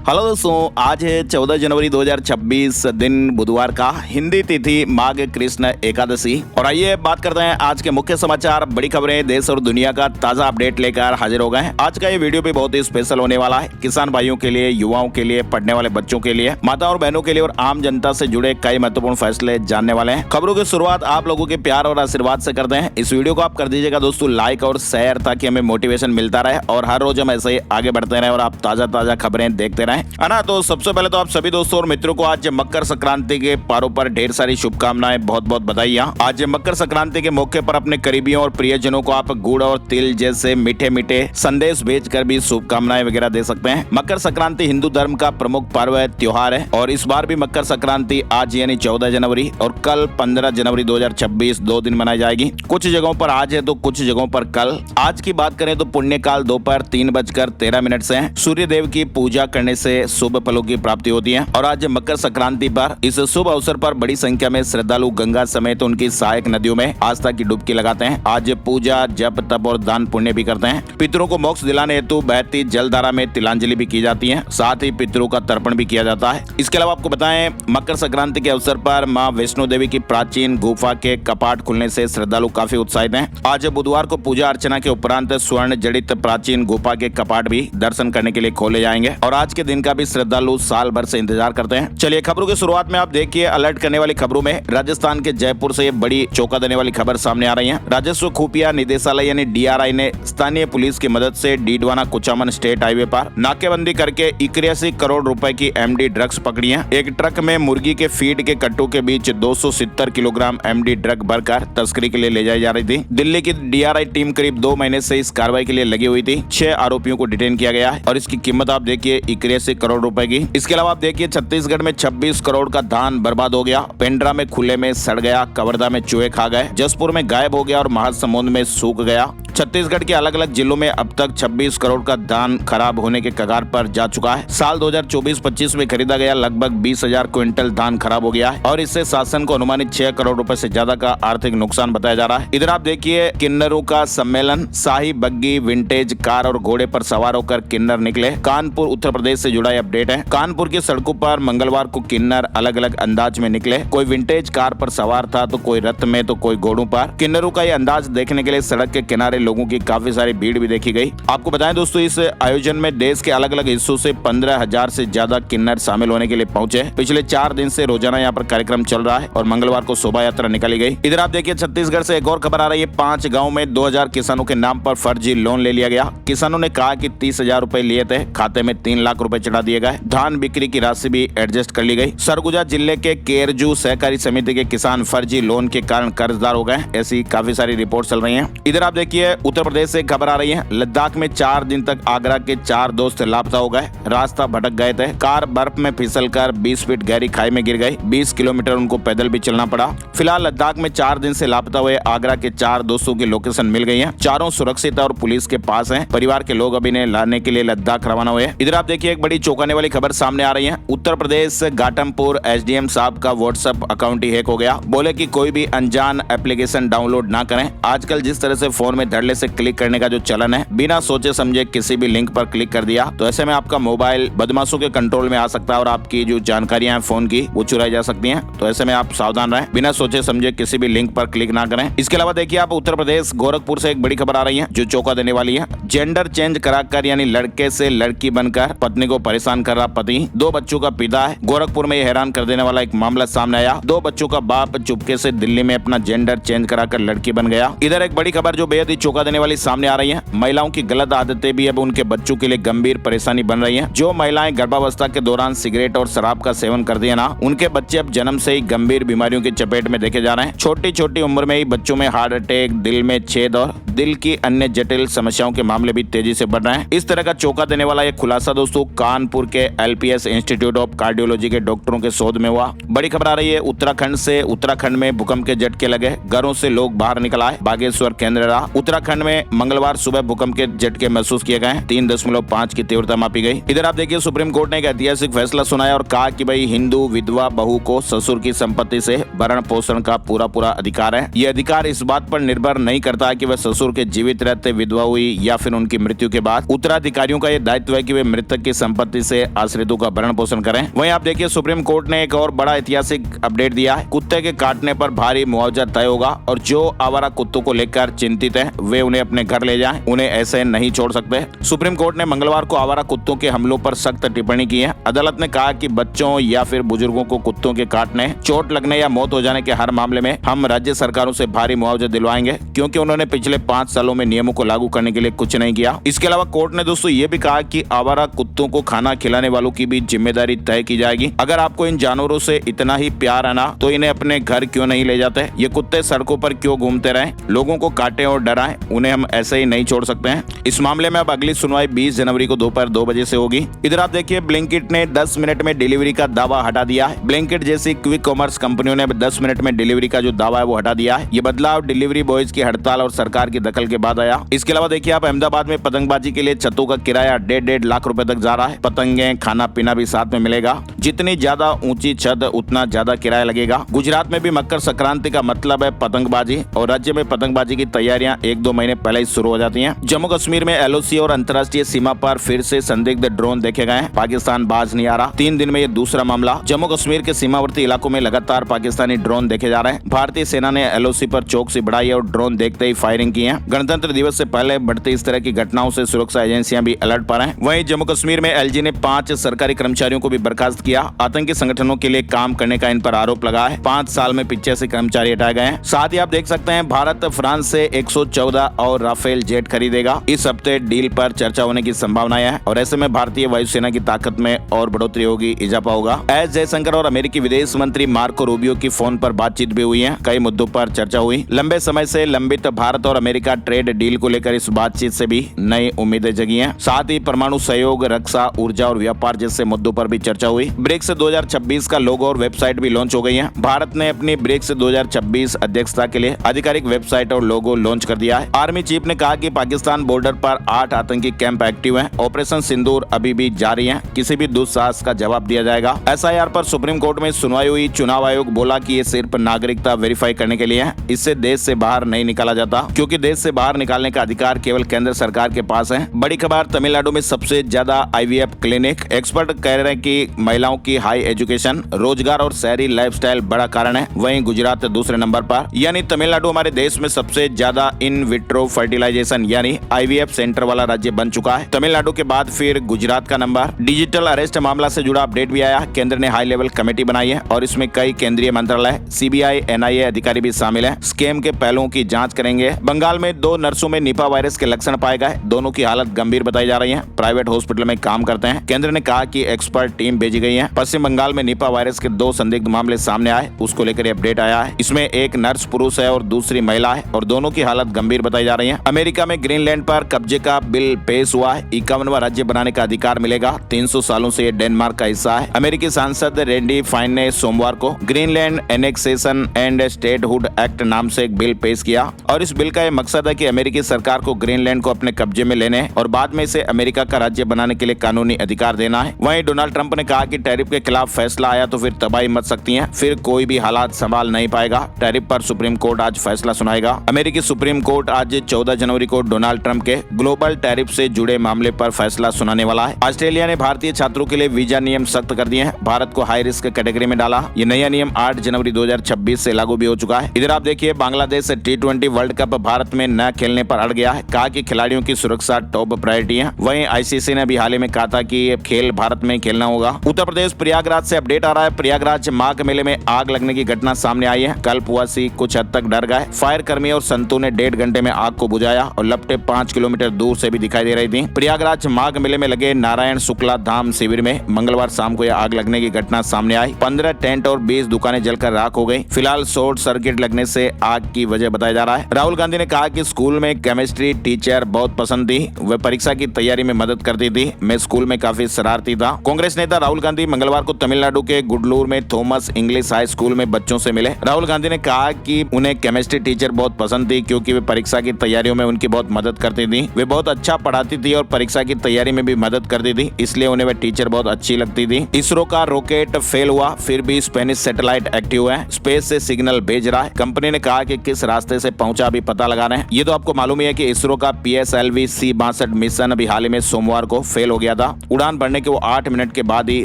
Hello दोस्तों, आज है 14 जनवरी 2026 दिन बुधवार का, हिंदी तिथि माघ कृष्ण एकादशी। और आइए बात करते हैं आज के मुख्य समाचार, बड़ी खबरें, देश और दुनिया का ताजा अपडेट लेकर हाजिर हो गए हैं। आज का ये वीडियो भी बहुत ही स्पेशल होने वाला है, किसान भाइयों के लिए, युवाओं के लिए, पढ़ने वाले बच्चों के लिए, माता और बहनों के लिए और आम जनता से जुड़े कई महत्वपूर्ण फैसले जानने वाले हैं। खबरों की शुरुआत आप लोगों के प्यार और आशीर्वाद से करते हैं। इस वीडियो को आप कर दीजिएगा दोस्तों लाइक और शेयर, ताकि हमें मोटिवेशन मिलता रहे और हर रोज हम ऐसे ही आगे बढ़ते रहे और आप ताजा ताजा खबरें देखते रहें, है ना। तो सबसे पहले तो आप सभी दोस्तों और मित्रों को आज मकर संक्रांति के पारों पर ढेर सारी शुभकामनाएं, बहुत बहुत बधाइयां। आज मकर संक्रांति के मौके पर अपने करीबियों और प्रियजनों को आप गुड़ और तिल जैसे मीठे मीठे संदेश भेजकर भी शुभकामनाएं वगैरह दे सकते हैं। मकर संक्रांति हिंदू धर्म का प्रमुख पर्व है, त्योहार है, और इस बार भी मकर संक्रांति आज यानी 14 जनवरी और कल 15 जनवरी 2026 2 दिन मनाई जाएगी। कुछ जगहों पर आज है तो कुछ जगहों पर कल। आज की बात करें तो पुण्य काल दोपहर 3:13 से है। सूर्य देव की पूजा करने से शुभ फलों की प्राप्ति होती है। और आज मकर संक्रांति पर इस शुभ अवसर पर बड़ी संख्या में श्रद्धालु गंगा समेत उनकी सहायक नदियों में आस्था की डुबकी लगाते हैं। आज पूजा, जप, तप और दान पुण्य भी करते हैं। पितरों को मोक्ष दिलाने हेतु बहती जलधारा में तिलांजलि भी की जाती है, साथ ही पितरों का तर्पण भी किया जाता है। इसके अलावा आपको बताएं, मकर संक्रांति के अवसर पर मां वैष्णो देवी की प्राचीन गुफा के कपाट खुलने से श्रद्धालु काफी उत्साहित हैं। आज बुधवार को पूजा अर्चना के उपरांत स्वर्ण जड़ित प्राचीन गुफा के कपाट भी दर्शन करने के लिए खोले जाएंगे और आज के दिन का भी श्रद्धालु साल भर से इंतजार करते हैं। चलिए खबरों की शुरुआत में आप देखिए अलर्ट करने वाली खबरों में राजस्थान के जयपुर से ये बड़ी चौंका देने वाली खबर सामने आ रही है। राजस्व खुफिया निदेशालय यानी डीआरआई ने स्थानीय पुलिस की मदद से डीडवाना कुचामन स्टेट हाईवे पर नाकेबंदी करके 81 करोड़ रुपए की एमडी ड्रग्स पकड़ी है। एक ट्रक में मुर्गी के फीड के कट्टों के बीच 270 किलोग्राम एमडी ड्रग भरकर तस्करी के लिए ले जाई जा रही थी। दिल्ली की डीआरआई टीम करीब 2 महीने से इस कार्रवाई के लिए लगी हुई थी। 6 आरोपियों को डिटेन किया गया है और इसकी कीमत आप देखिए 81 करोड़ रुपए की। इसके अलावा आप देखिए छत्तीसगढ़ में 26 करोड़ का धान बर्बाद हो गया, पेंड्रा में खुले में सड़ गया, कवर्धा में चूहे खा गए, जसपुर में गायब हो गया और महासमुंद में सूख गया। छत्तीसगढ़ के अलग अलग जिलों में अब तक 26 करोड़ का धान खराब होने के कगार पर जा चुका है। साल 2024-25 में खरीदा गया लगभग 20,000 क्विंटल धान खराब हो गया है और इससे शासन को अनुमानित 6 करोड़ रुपए से ज्यादा का आर्थिक नुकसान बताया जा रहा है। इधर आप देखिए किन्नरों का सम्मेलन, शाही बग्गी, विंटेज कार और घोड़े पर सवार होकर किन्नर निकले। कानपुर उत्तर प्रदेश से जुड़ा अपडेट है। कानपुर की सड़कों पर मंगलवार को किन्नर अलग अलग अंदाज में निकले। कोई विंटेज कार पर सवार था तो कोई रथ में तो कोई घोड़ों पर। किन्नरों का ये अंदाज देखने के लिए सड़क के किनारे लोगों की काफी सारी भीड़ भी देखी गई। आपको बताएं दोस्तों, इस आयोजन में देश के अलग अलग हिस्सों से 15,000 से ज्यादा किन्नर शामिल होने के लिए पहुंचे। पिछले 4 दिन से रोजाना यहाँ पर कार्यक्रम चल रहा है और मंगलवार को शोभा यात्रा निकाली गई। इधर आप देखिए छत्तीसगढ़ से एक और खबर आ रही है। 5 गाँव में 2,000 किसानों के नाम पर फर्जी लोन ले लिया गया। किसानों ने कहा कि 30,000 रुपए लिए थे, खाते में 3 लाख रुपए चढ़ा दिए गए। धान बिक्री की राशि भी एडजस्ट कर ली गई। सरगुजा जिले के केरजू सहकारी समिति के किसान फर्जी लोन के कारण कर्जदार हो गए, ऐसी काफी सारी रिपोर्ट चल रही है। इधर आप देखिए उत्तर प्रदेश से खबर आ रही है। लद्दाख में 4 दिन तक आगरा के 4 दोस्त लापता हो गए, रास्ता भटक गए थे। कार बर्फ में फिसलकर 20 फीट गहरी खाई में गिर गई। 20 किलोमीटर उनको पैदल भी चलना पड़ा। फिलहाल लद्दाख में 4 दिन से लापता हुए आगरा के 4 दोस्तों की लोकेशन मिल गई है। चारों सुरक्षित और पुलिस के पास हैं। परिवार के लोग अभी इन्हें लाने के लिए लद्दाख रवाना हुए। इधर आप देखिए एक बड़ी चौंकाने वाली खबर सामने आ रही है। उत्तर प्रदेश घाटमपुर एसडीएम साहब का व्हाट्सएप अकाउंट ही हैक हो गया। बोले कि कोई भी अनजान एप्लीकेशन डाउनलोड ना करें। आजकल जिस तरह से फोन में धड़ल्ले से क्लिक करने का जो चलन है, बिना सोचे समझे किसी भी लिंक पर क्लिक कर दिया तो ऐसे में आपका मोबाइल बदमाशों के कंट्रोल में आ सकता है और आपकी जो जानकारियां हैं फोन की वो चुराई जा सकती हैं। तो ऐसे में आप सावधान रहें, बिना सोचे समझे किसी भी लिंक पर क्लिक ना करें। इसके अलावा देखिए आप उत्तर प्रदेश गोरखपुर से एक बड़ी खबर आ रही है जो चौंका देने वाली है। जेंडर चेंज कराकर यानी लड़के से लड़की बनकर पत्नी को परेशान कर रहा पति 2 बच्चों का पिता है। गोरखपुर में हैरान कर देने वाला एक मामला सामने आया। 2 बच्चों का बाप चुपके से दिल्ली में अपना जेंडर चेंज कराकर लड़की बन गया। इधर एक बड़ी खबर जो बेहद ही चौंका देने वाली सामने आ रही है। महिलाओं की गलत आदतें भी अब उनके बच्चों के लिए गंभीर परेशानी बन रही हैं। जो महिलाएं गर्भावस्था के दौरान सिगरेट और शराब का सेवन करती है ना, उनके बच्चे अब जन्म से ही गंभीर बीमारियों की चपेट में देखे जा रहे हैं। छोटी छोटी उम्र में ही बच्चों में हार्ट अटैक, दिल में छेद और दिल की अन्य जटिल समस्याओं के मामले भी तेजी से बढ़ रहे हैं। इस तरह का चौंका देने वाला यह खुलासा दोस्तों कानपुर के एलपीएस इंस्टीट्यूट ऑफ कार्डियोलॉजी के डॉक्टरों के शोध में हुआ। बड़ी खबर आ रही है उत्तराखंड से। उत्तराखंड में भूकंप के झटके लगे, घरों से लोग बाहर निकल आए। बागेश्वर केंद्र रहा। उत्तराखंड उत्तराखंड में मंगलवार सुबह भूकंप के झटके महसूस किए गए। 3.5 की तीव्रता मापी गई। इधर आप देखिए सुप्रीम कोर्ट ने एक ऐतिहासिक फैसला सुनाया और कहा कि भाई हिंदू विधवा बहू को ससुर की संपत्ति से भरण पोषण का पूरा अधिकार है। ये अधिकार इस बात पर निर्भर नहीं करता कि वह ससुर के जीवित रहते विधवा हुई या फिर उनकी मृत्यु के बाद। उत्तराधिकारियों का यह दायित्व है कि वे मृतक की संपत्ति से आश्रितों का भरण पोषण करें। वहीं आप देखिए सुप्रीम कोर्ट ने एक और बड़ा ऐतिहासिक अपडेट दिया है। कुत्ते के काटने पर भारी मुआवजा तय होगा और जो आवारा कुत्तों को लेकर चिंतित है वे उन्हें अपने घर ले जाएं, उन्हें ऐसे नहीं छोड़ सकते। सुप्रीम कोर्ट ने मंगलवार को आवारा कुत्तों के हमलों पर सख्त टिप्पणी की है। अदालत ने कहा कि बच्चों या फिर बुजुर्गों को कुत्तों के काटने, चोट लगने या मौत हो जाने के हर मामले में हम राज्य सरकारों से भारी मुआवजा दिलवाएंगे, क्योंकि उन्होंने पिछले 5 सालों में नियमों को लागू करने के लिए कुछ नहीं किया। इसके अलावा कोर्ट ने दोस्तों ये भी कहा कि आवारा कुत्तों को खाना खिलाने वालों की भी जिम्मेदारी तय की जाएगी। अगर आपको इन जानवरों से इतना ही प्यार है ना, तो इन्हें अपने घर क्यों नहीं ले जाते? ये कुत्ते सड़कों पर क्यों घूमते रहे, लोगों को काटे और डराएं, उन्हें हम ऐसे ही नहीं छोड़ सकते हैं। इस मामले में अब अगली सुनवाई 20 जनवरी को दोपहर 2 बजे से होगी। इधर आप देखिए ब्लिंकिट ने 10 मिनट में डिलीवरी का दावा हटा दिया है। ब्लिंकिट जैसी क्विक कॉमर्स कंपनियों ने अब 10 मिनट में डिलीवरी का जो दावा है वो हटा दिया है। ये बदलाव डिलीवरी बॉयज की हड़ताल और सरकार की दखल के बाद आया। इसके अलावा देखिए आप अहमदाबाद में पतंगबाजी के लिए छतों का किराया 1.5 लाख रुपए तक जा रहा है। पतंगे, खाना पीना भी साथ में मिलेगा। जितनी ज्यादा ऊंची छत उतना ज्यादा किराया लगेगा। गुजरात में भी मकर संक्रांति का मतलब है पतंगबाजी और राज्य में पतंगबाजी की तैयारियां 1-2 महीने पहले ही शुरू हो जाती हैं। जम्मू कश्मीर में एलओसी और अंतर्राष्ट्रीय सीमा पर फिर से संदिग्ध ड्रोन देखे गए। पाकिस्तान बाज नहीं आ रहा। 3 दिन में ये दूसरा मामला। जम्मू कश्मीर के सीमावर्ती इलाकों में लगातार पाकिस्तानी ड्रोन देखे जा रहे हैं। भारतीय सेना ने एलओसी पर चौकसी बढ़ाई और ड्रोन देखते ही फायरिंग की है। गणतंत्र दिवस से पहले बढ़ती इस तरह की घटनाओं से सुरक्षा एजेंसियां भी अलर्ट पर हैं। वहीं जम्मू कश्मीर में एलजी ने 5 सरकारी कर्मचारियों को भी बर्खास्त किया। आतंकी संगठनों के लिए काम करने का इन पर आरोप लगा है। 5 साल में 85 कर्मचारी हटाए गए हैं। साथ ही आप देख सकते हैं भारत फ्रांस से 114 और राफेल जेट खरीदेगा। इस हफ्ते डील पर चर्चा होने की संभावनाएं है और ऐसे में भारतीय वायुसेना की ताकत में और बढ़ोतरी होगी, इजाफा होगा। एस जयशंकर और अमेरिकी विदेश मंत्री मार्को रूबियो की फोन पर बातचीत भी हुई है। कई मुद्दों पर चर्चा हुई। लंबे समय से लंबित भारत और अमेरिका ट्रेड डील को लेकर इस बातचीत से भी नई उम्मीदें जगी हैं। साथ ही परमाणु सहयोग, रक्षा, ऊर्जा और व्यापार जैसे मुद्दों पर भी चर्चा हुई। ब्रिक्स 2026 का लोगो और वेबसाइट भी लॉन्च हो गई है। भारत ने अपनी ब्रिक्स 2026 अध्यक्षता के लिए आधिकारिक वेबसाइट और लोगो लॉन्च कर दिया है। आर्मी चीफ ने कहा कि पाकिस्तान बॉर्डर पर 8 आतंकी कैंप एक्टिव हैं। ऑपरेशन सिंदूर अभी भी जारी है। किसी भी दुस्साहस का जवाब दिया जाएगा। एसआईआर पर सुप्रीम कोर्ट में सुनवाई हुई। चुनाव आयोग बोला कि ये सिर्फ नागरिकता वेरीफाई करने के लिए है। इससे देश से बाहर नहीं निकाला जाता, क्योंकि देश से बाहर निकालने का अधिकार केवल केंद्र सरकार के पास है। बड़ी खबर, तमिलनाडु में सबसे ज्यादा आईवीएफ क्लिनिक। एक्सपर्ट कह रहे हैं कि महिलाओं की हाई एजुकेशन, रोजगार और शहरी लाइफस्टाइल बड़ा कारण है। वहीं गुजरात दूसरे नंबर पर, यानी तमिलनाडु हमारे देश में सबसे ज्यादा इन विट्रो फर्टिलाइजेशन यानी आईवीएफ सेंटर वाला राज्य बन चुका है। तमिलनाडु के बाद फिर गुजरात का नंबर। डिजिटल अरेस्ट मामला से जुड़ा अपडेट भी आया। केंद्र ने हाई लेवल कमेटी बनाई है और इसमें कई केंद्रीय मंत्रालय, सीबीआई, एनआईए अधिकारी भी शामिल हैं। स्कैम के पहलुओं की जांच करेंगे। बंगाल में 2 नर्सों में निपा वायरस के लक्षण पाए गए। दोनों की हालत गंभीर बताई जा रही है। प्राइवेट हॉस्पिटल में काम करते हैं। केंद्र ने कहा कि एक्सपर्ट टीम भेजी गई है। पश्चिम बंगाल में निपा वायरस के 2 संदिग्ध मामले सामने आए, उसको लेकर अपडेट आया है। इसमें एक नर्स पुरुष है और दूसरी महिला है और दोनों की हालत गंभीर बताई जा रही है। अमेरिका में ग्रीनलैंड पर कब्जे का बिल पेश हुआ है। 51वां राज्य बनाने का अधिकार मिलेगा। 300 सालों से ये डेनमार्क का हिस्सा है। अमेरिकी सांसद रेंडी फाइन ने सोमवार को Greenland annexation and statehood act नाम से एक बिल पेश किया और इस बिल का यह मकसद है कि अमेरिकी सरकार को ग्रीनलैंड को अपने कब्जे में लेने और बाद में इसे अमेरिका का राज्य बनाने के लिए कानूनी अधिकार देना है। वहीं डोनाल्ड ट्रंप ने कहा कि टैरिफ के खिलाफ फैसला आया तो फिर तबाही मच सकती है, फिर कोई भी हालात संभाल नहीं पाएगा। टैरिफ पर सुप्रीम कोर्ट आज फैसला सुनाएगा। अमेरिकी सुप्रीम कोर्ट आज 14 जनवरी को डोनाल्ड ट्रंप के ग्लोबल टैरिफ से जुड़े मामले पर फैसला सुनाने वाला है। ऑस्ट्रेलिया ने भारतीय छात्रों के लिए वीजा नियम सख्त कर दिए हैं। भारत को हाई रिस्क कैटेगरी में डाला। ये नया नियम 8 जनवरी 2026 से लागू भी हो चुका है। इधर आप देखिए Bangladesh T20 world cup Bharat में न खेलने पर अड़ गया है। कहा कि खिलाड़ियों की सुरक्षा टॉप प्रायोरिटी है। वहीं आईसीसी ने भी हाल ही में कहा था कि ये खेल भारत में खेलना होगा। उत्तर प्रदेश प्रयागराज से अपडेट आ रहा है। प्रयागराज माघ मेले में आग लगने की घटना सामने आई है। कल्पवासी कुछ हद तक डर गए। फायर कर्मी और संतों ने 1.5 घंटे में आग को बुझाया और लपटें 5 किलोमीटर दूर से भी दिखाई दे रही थी। प्रयागराज माघ मेले में लगे नारायण शुक्ला धाम शिविर में मंगलवार शाम को यह आग लगने की घटना सामने आई। 15 टेंट और 20 दुकानें जलकर राख हो गई। फिलहाल शॉर्ट सर्किट लगने से आग की वजह बताया जा रहा है। राहुल गांधी ने कहा कि स्कूल में केमिस्ट्री टीचर बहुत पसंद थी। वह परीक्षा की तैयारी में मदद करती थी। मैं स्कूल में काफी शरारती था। कांग्रेस नेता राहुल गांधी मंगलवार को तमिलनाडु के गुडलूर में थॉमस इंग्लिश हाई स्कूल में बच्चों से मिले। राहुल गांधी ने कहा कि उन्हें केमिस्ट्री टीचर बहुत पसंद थी क्योंकि वे परीक्षा की तैयारियों में उनकी बहुत मदद करती थी। वे बहुत अच्छा पढ़ाती थी और परीक्षा की तैयारी में भी मदद करती थी, इसलिए उन्हें वे टीचर बहुत अच्छी लगती थी। इसरो का रॉकेट फेल हुआ, फिर भी स्पेनिश सैटेलाइट एक्टिव है, स्पेस से सिग्नल भेज रहा है। कंपनी ने कहा कि किस रास्ते से पहुंचा अभी पता लगा रहे हैं। ये तो आपको मालूम ही है कि इसरो का PSLV C-62 मिशन अभी हाल ही में सोमवार को फेल हो गया था। उड़ान भरने के वो 8 मिनट के बाद ही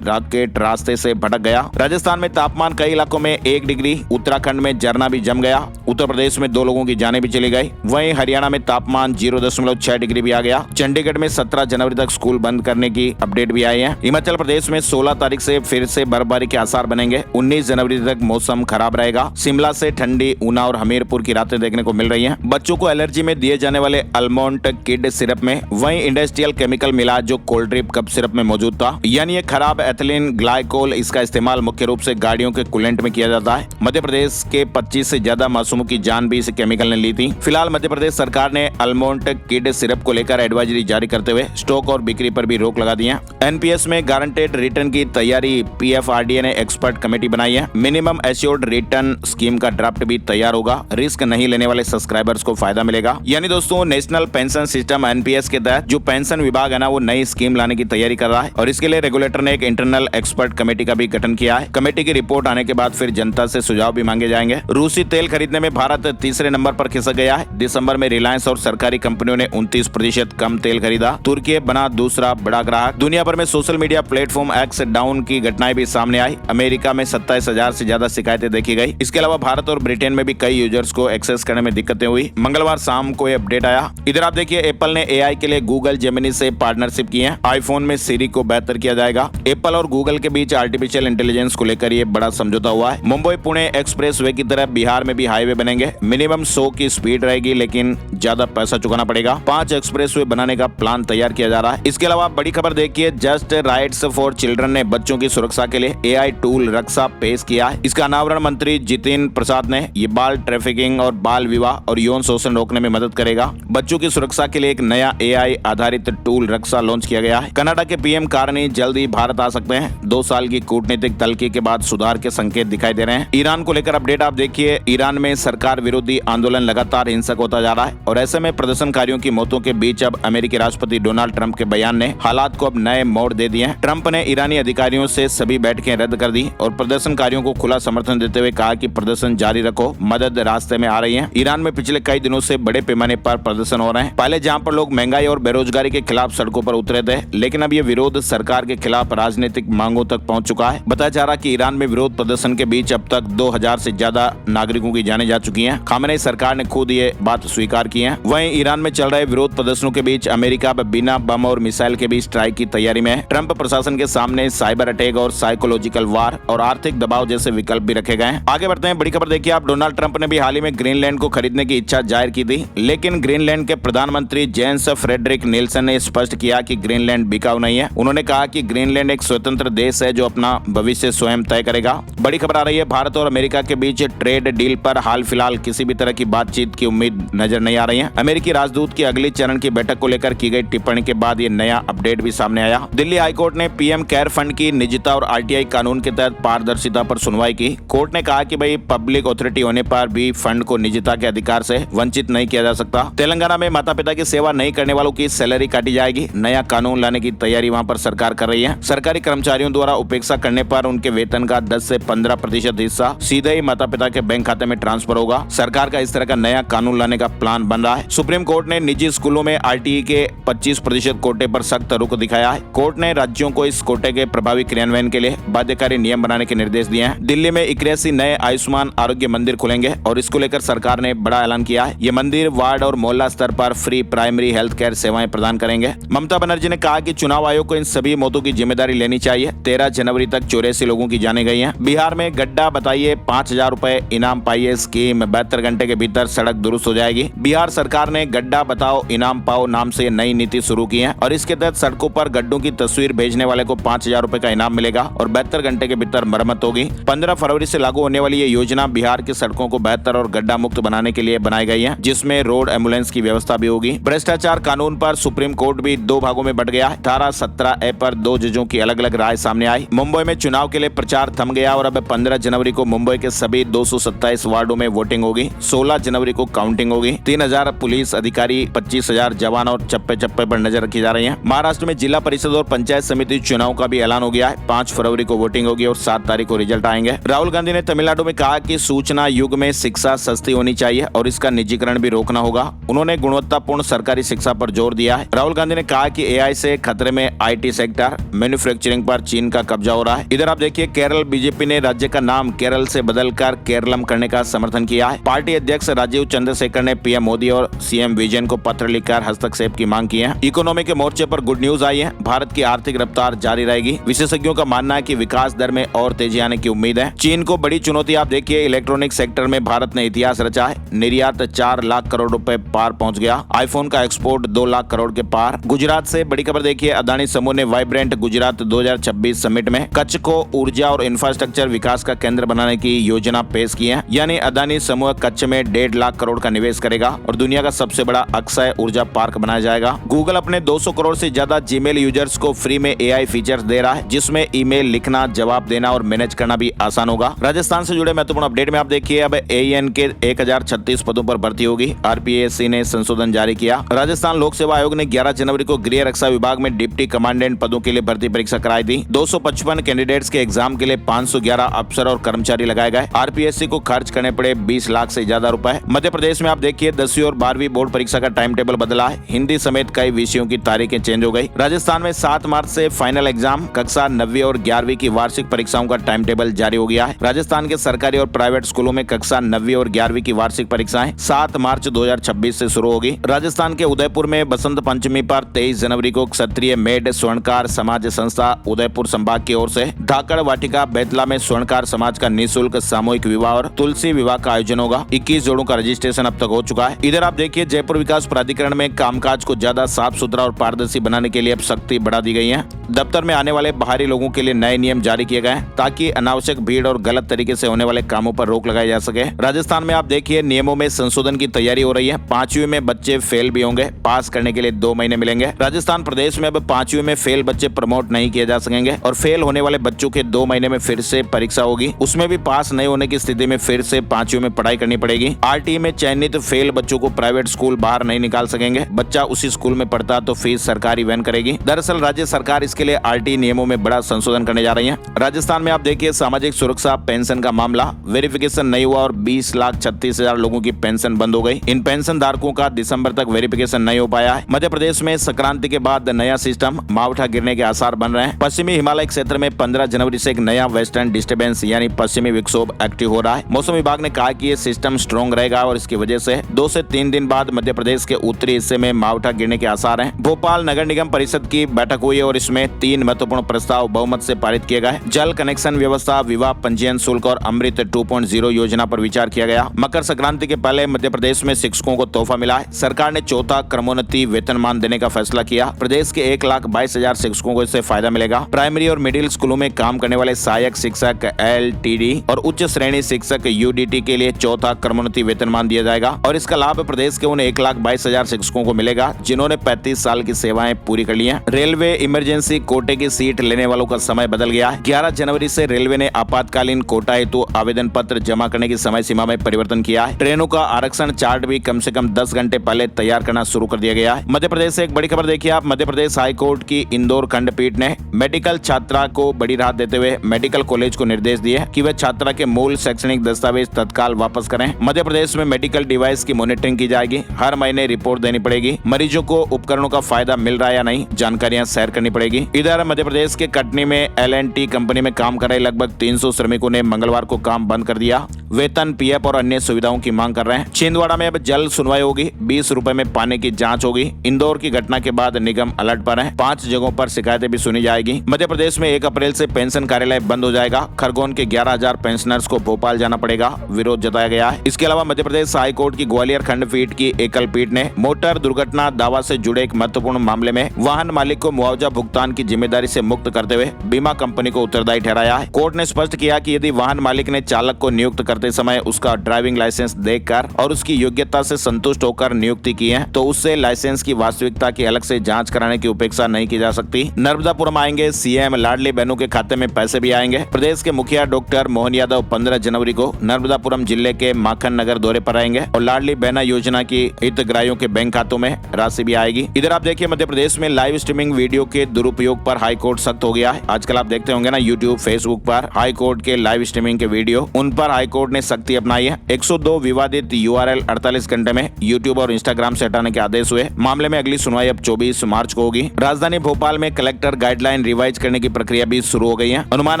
रॉकेट रास्ते से भटक गया। राजस्थान में तापमान कई इलाकों में 1 डिग्री, उत्तराखंड में झरना भी जम गया, उत्तर प्रदेश में 2 लोगों की जानें भी चली गई। वहीं हरियाणा में तापमान 0.6 डिग्री भी आ गया। चंडीगढ़ में 17 जनवरी तक स्कूल बंद करने की अपडेट भी आई है। हिमाचल प्रदेश में 16 तारीख से फिर से बर्फबारी के आसार बनेंगे। 19 जनवरी तक मौसम खराब रहेगा। शिमला से ठंडी, ऊना और हमीरपुर की रातें देखने को मिल रही हैं। बच्चों को एलर्जी में दिए जाने वाले अल्मोंड किड सिरप में वहीं इंडस्ट्रियल केमिकल मिला जो कोल्ड ड्रिप कप सिरप में मौजूद था, यानी ये खराब एथिलीन ग्लाइकोल। इसका इस्तेमाल मुख्य रूप से गाड़ियों के कूलेंट में किया जाता है। मध्य प्रदेश के 25 से ज्यादा मासूमों की जान भी इस केमिकल ने ली थी। फिलहाल मध्य प्रदेश सरकार ने अल्मोंड किड सिरप को लेकर एडवाइजरी जारी करते हुए स्टॉक और बिक्री पर भी रोक लगा दी है। NPS में गारंटेड रिटर्न की तैयारी PFRDA ने एक्सपर्ट कमेटी बनाई है। मिनिमम एश्योर्ड रिटर्न स्कीम का ड्राफ्ट भी तैयार होगा। रिस्क नहीं लेने वाले सब्सक्राइबर्स को फायदा मिलेगा। यानी दोस्तों, नेशनल पेंशन सिस्टम NPS के तहत जो पेंशन विभाग है ना, वो नई स्कीम लाने की तैयारी कर रहा है और इसके लिए रेगुलेटर ने एक इंटरनल एक्सपर्ट कमेटी का भी गठन किया है। कमेटी की रिपोर्ट आने के बाद फिर जनता से सुझाव भी मांगे जाएंगे। रूसी तेल खरीदने में भारत तीसरे नंबर पर खिसक गया है। दिसंबर में रिलायंस और सरकारी कंपनियों ने 29% कम तेल खरीदा। तुर्की बना दूसरा बड़ा ग्राहक। दुनिया भर में social media platform x down की घटनाएं भी सामने आई। अमेरिका में 27,000 से ज्यादा शिकायतें देखी गई। इसके अलावा भारत और ब्रिटेन में भी कई यूजर्स को एक्सेस करने में दिक्कतें हुई। मंगलवार शाम को ये अपडेट आया। इधर आप देखिए, एप्पल ने AI के लिए गूगल जेमिनी से पार्टनरशिप की है। आईफोन में सीरी को बेहतर किया जाएगा। एप्पल और गूगल के बीच आर्टिफिशियल इंटेलिजेंस को लेकर ये बड़ा समझौता हुआ है। मुंबई पुणे एक्सप्रेस वे की तरह बिहार में भी हाईवे बनेंगे। मिनिमम 100 की स्पीड रहेगी, लेकिन ज्यादा पैसा चुकाना पड़ेगा। 5 एक्सप्रेस वे बनाने का प्लान तैयार किया जा रहा है। इसके अलावा बड़ी खबर देखिए, जस्ट राइट्स फॉर चिल्ड्रन ने बच्चों की सुरक्षा के लिए AI टूल रक्षा पेश किया है। इसका अनावरण मंत्री जितिन प्रसाद ने। ये बाल ट्रैफिकिंग और बाल विवाह और यौन शोषण रोकने में मदद करेगा। बच्चों की सुरक्षा के लिए एक नया AI आधारित टूल रक्षा लॉन्च किया गया है। कनाडा के PM कार्नी जल्द ही भारत आ सकते हैं। 2 साल की कूटनीतिक तल्खी के बाद सुधार के संकेत दिखाई दे रहे हैं। ईरान को लेकर अपडेट आप देखिए, ईरान में सरकार विरोधी आंदोलन लगातार हिंसक होता जा रहा है और ऐसे में प्रदर्शनकारियों की मौतों के बीच अब अमेरिकी राष्ट्रपति डोनाल्ड ट्रंप के बयान ने हालात को अब नए मोड़ दे दिए हैं। ट्रंप ने ईरानी अधिकारियों से सभी बैठकें रद्द कर दी और प्रदर्शनकारियों को खुला समर्थन देते हुए कहा कि प्रदर्शन जारी रखो, मदद रास्ते में आ रही है। ईरान में पिछले कई दिनों से बड़े पैमाने पर प्रदर्शन हो रहे हैं। पहले जहां पर लोग महंगाई और बेरोजगारी के खिलाफ सड़कों पर उतरे थे, लेकिन अब ये विरोध सरकार के खिलाफ राजनीतिक मांगों तक पहुंच चुका है। बताया जा रहा है कि ईरान में विरोध प्रदर्शन के बीच अब तक 2000 से ज्यादा नागरिकों की जानें जा चुकी हैं। खामेनेई सरकार ने खुद ये बात स्वीकार की है। वहीं ईरान में चल रहे विरोध प्रदर्शनों के बीच अमेरिका बिना बम और मिसाइल के भी स्ट्राइक की तैयारी में है। ट्रंप प्रशासन के सामने साइबर अटैक और साइकोलॉजिकल वार और आर्थिक दबाव जैसे विकल्प भी रखे गए हैं। आगे बढ़ते हैं, बड़ी खबर देखिए आप, डोनाल्ड ट्रंप ने भी हाल ही में ग्रीनलैंड को खरीदने की इच्छा जाहिर की थी, लेकिन ग्रीनलैंड के प्रधानमंत्री जेन्स फ्रेडरिक निल्सन ने स्पष्ट किया कि ग्रीनलैंड बिकाऊ नहीं है। उन्होंने कहा कि ग्रीनलैंड एक स्वतंत्र देश है जो अपना भविष्य स्वयं तय करेगा। बड़ी खबर आ रही है, भारत और अमेरिका के बीच ट्रेड डील पर हाल फिलहाल किसी भी तरह की बातचीत की उम्मीद नजर नहीं आ रही है। अमेरिकी राजदूत की अगली चरण की बैठक को लेकर की गई टिप्पणी के बाद ये नया अपडेट भी सामने आया। दिल्ली हाईकोर्ट ने PM केयर फंड की निजता और RTI कानून के तहत पारदर्शिता पर सुनवाई की। कोर्ट ने कहा कि भाई पब्लिक अथॉरिटी होने पर भी फंड को निजता के अधिकार से वंचित नहीं किया जा सकता। तेलंगाना में माता पिता की सेवा नहीं करने वालों की सैलरी काटी जाएगी। नया कानून लाने की तैयारी वहां पर सरकार कर रही है। सरकारी कर्मचारियों द्वारा उपेक्षा करने पर उनके वेतन का 10 से 15% हिस्सा सीधे ही माता पिता के बैंक खाते में ट्रांसफर होगा। सरकार का इस तरह का नया कानून लाने का प्लान बन रहा है। सुप्रीम कोर्ट ने निजी स्कूलों में RTE के 25% कोटे पर सख्त रुख दिखाया है। कोर्ट ने राज्यों को इस कोटे के प्रभावी क्रियान्वयन के लिए बाध्यकारी नियम बनाने के निर्देश दिए हैं। दिल्ली में 81 नए आयुष्मान आरोग्य मंदिर खुलेंगे और इसको लेकर सरकार ने बड़ा ऐलान किया है। ये मंदिर वार्ड और मोहल्ला स्तर पर फ्री प्राइमरी हेल्थ केयर सेवाएं प्रदान करेंगे। ममता बनर्जी ने कहा कि चुनाव आयोग को इन सभी मौतों की जिम्मेदारी लेनी चाहिए। 13 जनवरी तक 84 लोगों की जानें गई हैं। बिहार में गड्ढा बताइए 5000 रुपए इनाम पाइए स्कीम 72 घंटे के भीतर सड़क दुरुस्त हो जाएगी। बिहार सरकार ने गड्ढा बताओ इनाम पाओ नाम से नई नीति शुरू की है और इसके तहत सड़कों पर गड्ढों की तस्वीर भेजने वाले को 5000 रुपए का इनाम मिलेगा और 72 घंटे के भीतर मरम्मत होगी। 15 फरवरी से लागू होने वाली ये योजना बिहार की सड़कों को बेहतर और गड्ढा मुक्त बनाने के लिए बनाई गई है, जिसमें रोड एम्बुलेंस की व्यवस्था भी होगी। भ्रष्टाचार कानून पर सुप्रीम कोर्ट भी 2 भागों में बंट गया है। धारा 17A पर 2 जजों की अलग अलग राय राय सामने आई। मुंबई में चुनाव के लिए प्रचार थम गया और अब 15 जनवरी को मुंबई के सभी 227 वार्डों में वोटिंग होगी। 16 जनवरी को काउंटिंग होगी। 3000 पुलिस अधिकारी, 25,000 जवान और चप्पे चप्पे पर नजर रखी जा रही है। महाराष्ट्र में जिला परिषद और पंचायत समिति चुनाव का भी ऐलान हो गया है। 5 फरवरी को वोटिंग होगी और 7 तारीख को रिजल्ट आएंगे। राहुल गांधी ने तमिलनाडु में कहा कि सूचना युग में शिक्षा सस्ती होनी चाहिए और इसका निजीकरण भी रोकना होगा। उन्होंने गुणवत्तापूर्ण सरकारी शिक्षा पर जोर दिया है। राहुल गांधी ने कहा कि एआई से खतरे में आईटी सेक्टर, मैन्युफैक्चरिंग पर चीन का कब्जा हो रहा है। इधर आप देखिए केरल बीजेपी ने राज्य का नाम केरल से बदलकर केरलम करने का समर्थन किया है। पार्टी अध्यक्ष राजीव चंद्रशेखर ने पीएम मोदी और सीएम विजयन को पत्र लिखकर हस्तक्षेप की मांग की है। इकोनॉमी के मोर्चे पर गुड न्यूज आई है। भारत की आर्थिक रफ्तार जारी रहेगी। विशेषज्ञों का मानना है कि विकास दर में और तेजी आने की उम्मीद है। चीन को बड़ी चुनौती आप देखिए, इलेक्ट्रॉनिक सेक्टर में भारत ने इतिहास रचा है। निर्यात 4 लाख करोड़ रुपए पार पहुंच गया। आईफोन का एक्सपोर्ट 2 लाख करोड़ के पार। गुजरात से बड़ी खबर देखिए, अदानी समूह ने वाइब्रेंट गुजरात 2026 समिट में कच्छ को ऊर्जा और इंफ्रास्ट्रक्चर विकास का केंद्र बनाने की योजना पेश की है। यानी अदानी समूह कच्छ में 1.5 लाख करोड़ का निवेश करेगा और दुनिया का सबसे बड़ा अक्षय ऊर्जा पार्क बनाया जाएगा। गूगल अपने 200 करोड़ से ज्यादा जीमेल यूजर्स को फ्री में एआई फीचर्स दे रहा है, जिसमें ईमेल लिखना, जवाब देना और मैनेज करना भी आसान होगा। राजस्थान से जुड़े महत्वपूर्ण अपडेट में आप देखिए, अब एएन के 1036 पदों पर भर्ती होगी। आरपीएससी ने संशोधन जारी किया। राजस्थान लोक सेवा आयोग ने 11 जनवरी को गृह रक्षा विभाग में डिप्टी कमांडेंट पदों के लिए भर्ती परीक्षा कराई थी। 255 कैंडिडेट्स के एग्जाम के लिए 511 अफसर और कर्मचारी लगाए गए। आरपीएससी को खर्च करने पड़े 20 लाख से ज्यादा रुपए। मध्य प्रदेश में आप देखिए 10वीं और 12वीं बोर्ड परीक्षा का टाइम टेबल बदला है। हिंदी समेत कई विषयों की तारीखें चेंज हो गई। राजस्थान में 7 मार्च से फाइनल एग्जाम, कक्षा 9वीं और 11वीं की वार्षिक परीक्षाओं का टाइम टेबल जारी हो गया है। राजस्थान के सरकारी और प्राइवेट स्कूलों में कक्षा 9वीं और 11वीं की वार्षिक परीक्षाएं 7 मार्च 2026 से शुरू होगी। राजस्थान के उदयपुर में बसंत पंचमी पर 23 जनवरी को क्षत्रिय मेड स्वर्णकार समाज संस्था उदयपुर संभाग की ओर से धाकड़ वाटिका बेतला में स्वर्णकार समाज का निःशुल्क सामूहिक विवाह और तुलसी विवाह का आयोजन होगा। 21 जोड़ों का रजिस्ट्रेशन अब तक हो चुका है। इधर आप देखिए जयपुर विकास प्राधिकरण में कामकाज को ज्यादा साफ सुथरा और पारदर्शी बनाने के लिए अब सख्ती बढ़ा दी गई है। दफ्तर में आने वाले बाहरी लोगों के लिए नए नियम जारी किए गए हैं ताकि अनावश्यक भीड़ और गलत तरीके से होने वाले कामों पर रोक लगाई जा सके। राजस्थान में आप देखिए नियमों में संशोधन की तैयारी हो रही है। 5वीं में बच्चे फेल भी होंगे, पास करने के लिए 2 महीने मिलेंगे। राजस्थान प्रदेश में अब 5वीं में फेल बच्चे प्रमोट नहीं किए जा सकेंगे और फेल होने वाले बच्चों के 2 महीने में फिर से परीक्षा होगी। उसमें भी पास नहीं होने की स्थिति में फिर से 5वीं में पढ़ाई करनी पड़ेगी। आरटीई में चयनित फेल बच्चों को प्राइवेट स्कूल बाहर नहीं निकाल सकेंगे। बच्चा उसी स्कूल में पढ़ता तो फीस सरकारी वहन करेगी। दरअसल राज्य सरकार इसके लिए आरटीई नियमों में बड़ा संशोधन करने जा रही है। राजस्थान में आप देखिए सामाजिक सुरक्षा पेंशन का मामला, वेरिफिकेशन नहीं हुआ और 20,36,000 लोगों की पेंशन बंद हो गई। इन पेंशन धारकों का दिसंबर तक वेरिफिकेशन नहीं हो पाया है। मध्य प्रदेश में संक्रांति के बाद नया सिस्टम, मावठा गिरने के आसार बन रहे हैं। पश्चिमी हिमालय क्षेत्र में 15 जनवरी से एक नया वेस्टर्न डिस्टर्बेंस यानी पश्चिमी विक्षोभ एक्टिव हो रहा है। मौसम विभाग ने कहा कि ये सिस्टम स्ट्रॉन्ग रहेगा और इसकी वजह से 2 से 3 दिन बाद मध्य प्रदेश के उत्तरी हिस्से में मावठा गिरने के आसार हैं। भोपाल नगर निगम परिषद की बैठक हुई और इसमें 3 महत्वपूर्ण प्रस्ताव बहुमत से पारित किए गए। जल कनेक्शन व्यवस्था, विवाह पंजीयन शुल्क और अमृत 2.0 योजना पर विचार किया गया। मकर संक्रांति के पहले मध्य प्रदेश में शिक्षकों को तोहफा मिला है। सरकार ने 4था क्रमोन्नति वेतनमान देने का फैसला किया। प्रदेश के 1,22,000 शिक्षकों को इससे फायदा मिलेगा। प्राइमरी और मिडिल स्कूलों में काम करने वाले सहायक शिक्षक LTD और उच्च श्रेणी शिक्षक UDT के लिए 4था क्रमोन्नति वेतनमान दिया जाएगा और इसका लाभ प्रदेश के उन 1,22,000 शिक्षकों को मिलेगा जिन्होंने 35 साल की सेवाएं पूरी कर ली हैं। रेलवे इमरजेंसी कोटे की सीट लेने वालों का समय बदल गया है। 11 जनवरी से रेलवे ने आपातकालीन कोटा हेतु आवेदन पत्र जमा करने की समय सीमा में परिवर्तन किया है। ट्रेनों का आरक्षण चार्ट भी कम से कम 10 घंटे पहले तैयार करना शुरू कर दिया गया है। मध्य प्रदेश से एक बड़ी खबर देखिए आप, मध्य प्रदेश हाईकोर्ट की इंदौर खंडपीठ ने मेडिकल छात्रा को बड़ी राहत देते हुए मेडिकल कॉलेज को निर्देश दिए कि वे छात्रा के मूल शैक्षणिक दस्तावेज तत्काल वापस करें। मध्य प्रदेश में मेडिकल डिवाइस की मॉनिटरिंग की जाएगी। हर महीने रिपोर्ट देनी पड़ेगी। मरीजों को उपकरणों का फायदा मिल रहा है या नहीं, जानकारियां शेयर करनी पड़ेगी। इधर मध्य प्रदेश के कटनी में L&T कंपनी में काम कर रहे लगभग 300 श्रमिकों ने मंगलवार को काम बंद कर दिया। वेतन, PF और अन्य सुविधाओं की मांग कर रहे हैं। छिंदवाड़ा में अब जल्द सुनवाई होगी। 20 रुपए में पानी की जांच होगी। इंदौर की घटना के बाद निगम अलर्ट पर है। 5 जगहों पर शिकायतें भी सुनी जाएगी। मध्य प्रदेश में 1 अप्रैल से पेंशन कार्यालय बंद हो जाएगा। खरगोन के 11,000 पेंशनर्स को भोपाल जाना पड़ेगा, विरोध जताया गया है। इसके अलावा मध्य प्रदेश हाईकोर्ट की ग्वालियर खंडपीठ की एकल पीठ ने मोटर दुर्घटना दावा से जुड़े एक महत्वपूर्ण मामले में वाहन मालिक को मुआवजा भुगतान की जिम्मेदारी से मुक्त करते हुए बीमा कंपनी को उत्तरदायी ठहराया है। कोर्ट ने स्पष्ट किया कि यदि वाहन मालिक ने चालक को नियुक्त करते करते समय उसका ड्राइविंग लाइसेंस देखकर और उसकी योग्यता से संतुष्ट होकर नियुक्ति की है तो उससे लाइसेंस की वास्तविकता की अलग से जांच कराने की उपेक्षा नहीं की जा सकती। नर्मदापुरम आएंगे सीएम, लाडली बहनों के खाते में पैसे भी आएंगे। प्रदेश के मुखिया डॉक्टर मोहन यादव 15 जनवरी को नर्मदापुरम जिले के माखन नगर दौरे पर आएंगे और लाडली बहना योजना की हितग्राहियों के बैंक खातों में राशि भी आएगी। इधर आप देखिए मध्य प्रदेश में लाइव स्ट्रीमिंग वीडियो के दुरुपयोग पर हाई कोर्ट सख्त हो गया है। आजकल आप देखते होंगे ना यूट्यूब, फेसबुक पर हाई कोर्ट के लाइव स्ट्रीमिंग के वीडियो, उन पर हाई कोर्ट ने सख्ती अपनाई है। 102 विवादित URL 48 घंटे में यूट्यूब और इंस्टाग्राम से हटाने के आदेश हुए। मामले में अगली सुनवाई अब 24 मार्च को होगी। राजधानी भोपाल में कलेक्टर गाइडलाइन रिवाइज करने की प्रक्रिया भी शुरू हो गई है। अनुमान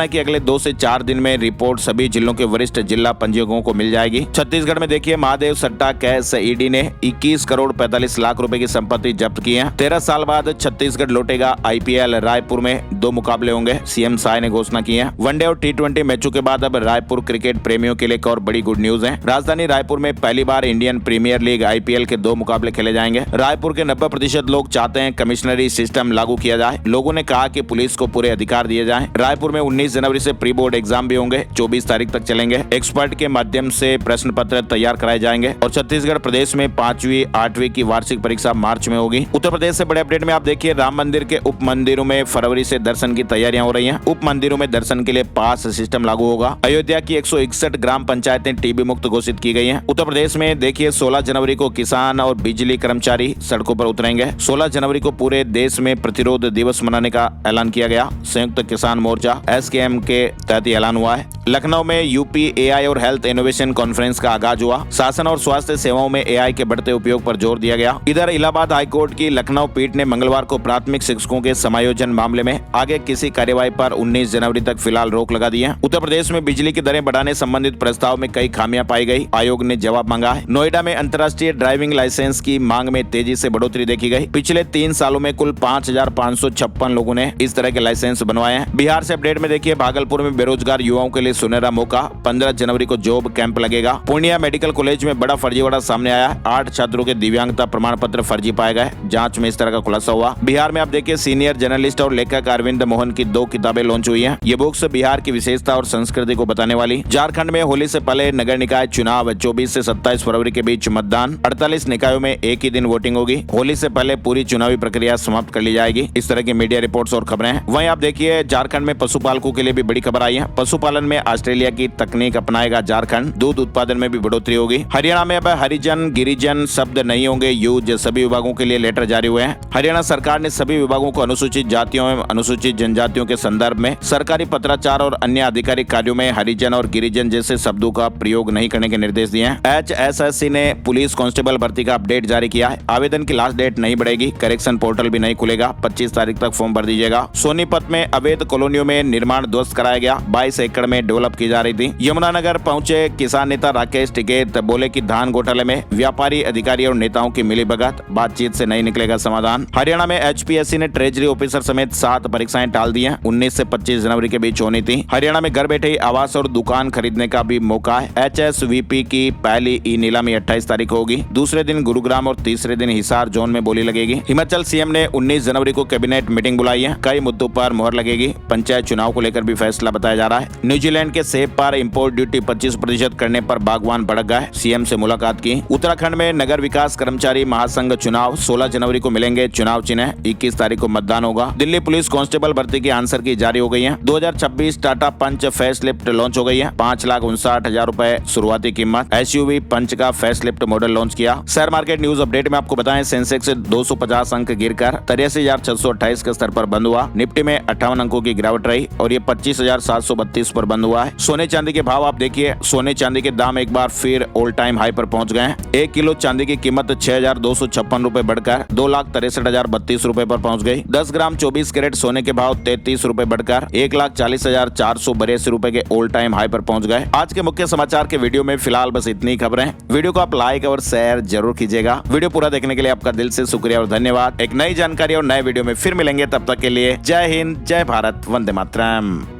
है कि अगले 2 से 4 दिन में रिपोर्ट सभी जिलों के वरिष्ठ जिला पंजीयकों को मिल जाएगी। छत्तीसगढ़ में देखिए महादेव सट्टा केस ईडी ने 21 करोड़ 45 लाख रुपए की संपत्ति जब्त की है। 13 साल बाद छत्तीसगढ़ लौटेगा IPL। रायपुर में 2 मुकाबले होंगे, सीएम साय ने घोषणा की है। वनडे और T20 मैचों के बाद अब रायपुर क्रिकेट प्रेमियों के लिए एक और बड़ी गुड न्यूज है। राजधानी रायपुर में पहली बार इंडियन प्रीमियर लीग IPL के 2 मुकाबले खेले जाएंगे। रायपुर के 90% लोग चाहते हैं कमिश्नरी सिस्टम लागू किया जाए। लोगों ने कहा कि पुलिस को पूरे अधिकार दिए जाएं। रायपुर में 19 जनवरी से प्री बोर्ड एग्जाम भी होंगे, 24 तारीख तक चलेंगे। एक्सपर्ट के माध्यम से प्रश्न पत्र तैयार कराए जाएंगे और छत्तीसगढ़ प्रदेश में 5वीं 8वीं की वार्षिक परीक्षा मार्च में होगी। उत्तर प्रदेश से बड़े अपडेट में आप देखिए राम मंदिर के उप मंदिरों में फरवरी से दर्शन की तैयारियां हो रही हैं। उप मंदिरों में दर्शन के लिए पास सिस्टम लागू होगा। अयोध्या की 161 ग्राम पंचायतें टीबी मुक्त घोषित की गई हैं। उत्तर प्रदेश में देखिए 16 जनवरी को किसान और बिजली कर्मचारी सड़कों पर उतरेंगे। 16 जनवरी को पूरे देश में प्रतिरोध दिवस मनाने का ऐलान किया गया। संयुक्त किसान मोर्चा SKM के तहत ऐलान हुआ है। लखनऊ में यूपी AI और हेल्थ इनोवेशन कॉन्फ्रेंस का आगाज हुआ। शासन और स्वास्थ्य सेवाओं में AI के बढ़ते उपयोग पर जोर दिया गया। इधर इलाहाबाद हाईकोर्ट की लखनऊ पीठ ने मंगलवार को प्राथमिक शिक्षकों के समायोजन मामले में आगे किसी कार्यवाही पर 19 जनवरी तक फिलहाल रोक लगा दी है। उत्तर प्रदेश में बिजली की दरें बढ़ाने संबंधित प्रस्ताव में कई खामियां पाई गई। आयोग ने जवाब मांगा है। नोएडा में अंतर्राष्ट्रीय ड्राइविंग लाइसेंस की मांग में तेजी से बढ़ोतरी देखी गई। पिछले 3 सालों में कुल 5,556 लोगों ने इस तरह के लाइसेंस बनवाए हैं। बिहार से अपडेट में देखिए भागलपुर में बेरोजगार युवाओं के लिए सुनहरा मौका। 15 जनवरी को जॉब कैंप लगेगा। पूर्णिया मेडिकल कॉलेज में बड़ा फर्जीवाड़ा सामने आया। 8 छात्रों के दिव्यांगता प्रमाण पत्र फर्जी पाए गए। जांच में इस तरह का खुलासा हुआ। बिहार में आप देखिए सीनियर जर्नलिस्ट और लेखक अरविंद मोहन की 2 किताबें लॉन्च हुई हैं। ये बुक्स बिहार की विशेषता और संस्कृति को बताने वाली। झारखंड में होली से पहले नगर निकाय चुनाव। 24 से 27 फरवरी के बीच मतदान। 48 निकायों में एक ही दिन वोटिंग होगी। होली से पहले पूरी चुनावी प्रक्रिया समाप्त कर ली जाएगी। इस तरह की मीडिया रिपोर्ट्स और खबरें हैं। वहीं आप देखिए झारखंड में पशुपालकों के लिए भी बड़ी खबर आई है। पशुपालन में ऑस्ट्रेलिया की तकनीक अपनाएगा झारखंड। दूध उत्पादन में भी बढ़ोतरी होगी। हरियाणा में अब हरिजन गिरिजन शब्द नहीं होंगे यूज। सभी विभागों के लिए लेटर जारी हुए हैं। हरियाणा सरकार ने सभी विभागों को अनुसूचित जातियों एवं अनुसूचित जनजातियों के संदर्भ में सरकारी पत्राचार और अन्य आधिकारिक कार्यों में हरिजन और गिरिजन जैसे शब्दों का प्रयोग नहीं करने के निर्देश दिए हैं। HSSC ने पुलिस कांस्टेबल भर्ती का अपडेट जारी किया है। आवेदन की लास्ट डेट नहीं बढ़ेगी। करेक्शन पोर्टल भी नहीं खुलेगा। 25 तारीख तक फॉर्म भर दीजिएगा। सोनीपत में अवैध कॉलोनियों में निर्माण ध्वस्त कराया गया। 22 एकड़ में डेवलप की जा रही थी। यमुनानगर पहुंचे किसान नेता राकेश टिकैत। बोले कि धान घोटाले में व्यापारी, अधिकारी और नेताओं की मिलीभगत। बातचीत से नहीं निकलेगा समाधान। हरियाणा में HPSC ने ट्रेजरी ऑफिसर समेत 7 परीक्षाएं टाल दी हैं। 19 से 25 जनवरी के बीच होनी थी। हरियाणा में घर बैठे ही आवास और दुकान खरीदने का भी मौका है। HSVP की पहली ई नीलामी 28 तारीख को होगी। दूसरे दिन गुरुग्राम और तीसरे दिन हिसार जोन में बोली लगेगी। हिमाचल CM ने 19 जनवरी को कैबिनेट मीटिंग बुलाई है। कई मुद्दों पर मोहर लगेगी। पंचायत चुनाव को लेकर भी फैसला बताया जा रहा है। न्यूजीलैंड के सेब पर इंपोर्ट ड्यूटी 25% करने पर बागवान भड़क गए। CM से मुलाकात की। उत्तराखंड में नगर विकास कर्मचारी महासंघ चुनाव 16 जनवरी को मिलेंगे चुनाव चिन्ह। 21 तारीख को मतदान होगा। दिल्ली पुलिस कांस्टेबल भर्ती की आंसर की जारी हो गई है। 2026 टाटा पंच फेसलिफ्ट लॉन्च हो गई है। 5,59,000 रुपए शुरुआती कीमत। SUV पंच का फेसलिफ्ट मॉडल लॉन्च किया। शेयर मार्केट न्यूज अपडेट में आपको बताएं सेंसेक्स 250 अंक गिरकर 83,628 के स्तर पर बंद हुआ। निफ्टी में 58 अंकों की गिरावट रही और ये 25,732 पर बंद हुआ है। सोने चांदी के भाव आप देखिए। सोने चांदी के दाम एक बार फिर ऑल टाइम हाई पर पहुंच गए हैं। 1 किलो चांदी की कीमत 6,256 रुपए बढ़कर 2,63,032 रुपए पर पहुंच गई। 10 ग्राम 24 कैरेट सोने के भाव 33 रुपए बढ़कर 1,40,482 रुपए के ऑल टाइम हाई पर पहुंच गए। आज के मुख्य समाचार के वीडियो में फिलहाल बस इतनी खबरें। वीडियो को आप लाइक और शेयर जरूर कीजिएगा। वीडियो पूरा देखने के लिए आपका दिल से शुक्रिया और धन्यवाद। एक नई जानकारी और नए वीडियो में फिर मिलेंगे। तब तक के लिए जय हिंद, जय भारत, वंदे मातरम।